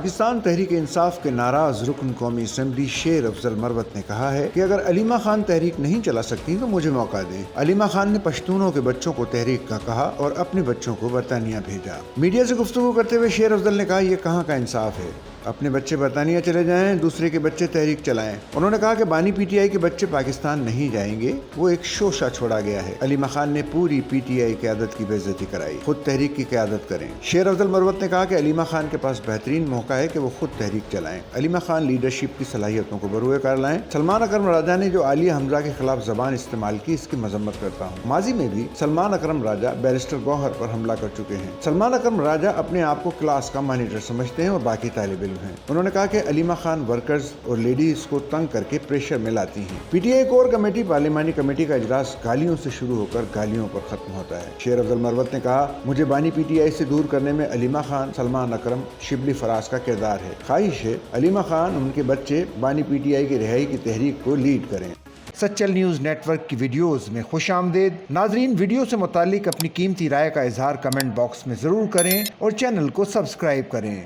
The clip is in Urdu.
پاکستان تحریک انصاف کے ناراض رکن قومی اسمبلی شیر افضل مروت نے کہا ہے کہ اگر علیمہ خان تحریک نہیں چلا سکتی تو مجھے موقع دیں۔ علیمہ خان نے پشتونوں کے بچوں کو تحریک کا کہا اور اپنے بچوں کو برطانیہ بھیجا۔ میڈیا سے گفتگو کرتے ہوئے شیر افضل نے کہا یہ کہاں کا انصاف ہے، اپنے بچے برطانیہ چلے جائیں، دوسرے کے بچے تحریک چلائیں۔ انہوں نے کہا کہ بانی پی ٹی آئی کے بچے پاکستان نہیں جائیں گے، وہ ایک شوشہ چھوڑا گیا ہے۔ علیمہ خان نے پوری پی ٹی آئی قیادت کی بے عزتی کرائی، خود تحریک کی قیادت کریں۔ شیر افضل مروت نے کہا کہ علیمہ خان کے پاس بہترین موقع ہے کہ وہ خود تحریک چلائیں۔ علیمہ خان لیڈرشپ کی صلاحیتوں کو بروئے کار لائیں۔ سلمان اکرم راجہ نے جو عالیہ حمزہ کے خلاف زبان استعمال کی، اس کی مذمت کرتا ہوں۔ ماضی میں بھی سلمان اکرم راجہ بیرسٹر گوہر پر حملہ کر چکے ہیں۔ سلمان اکرم راجہ اپنے آپ کو کلاس کا مانیٹر سمجھتے ہیں اور باقی طالب علم ہیں۔ انہوں نے کہا کہ علیمہ خان ورکرز اور لیڈیز کو تنگ کر کے پریشر میں لاتی ہیں۔ P T I core committee پارلیمانی کمیٹی کا اجلاس گالیوں سے شروع ہو کر گالیوں پر ختم ہوتا ہے۔ شیر افضل مروت نے کہا مجھے بانی پی ٹی آئی سے دور کرنے میں علیمہ خان، سلمان اکرم، شبلی فراز کا کردار ہے۔ خواہش ہے علیمہ خان ان کے بچے بانی پی ٹی آئی کی رہائی کی تحریک کو لیڈ کریں۔ سچل نیوز نیٹ ورک کی ویڈیوز میں خوش آمدید۔ ناظرین، ویڈیو سے متعلق اپنی قیمتی رائے کا اظہار کمنٹ باکس میں ضرور کریں اور چینل کو سبسکرائب کریں۔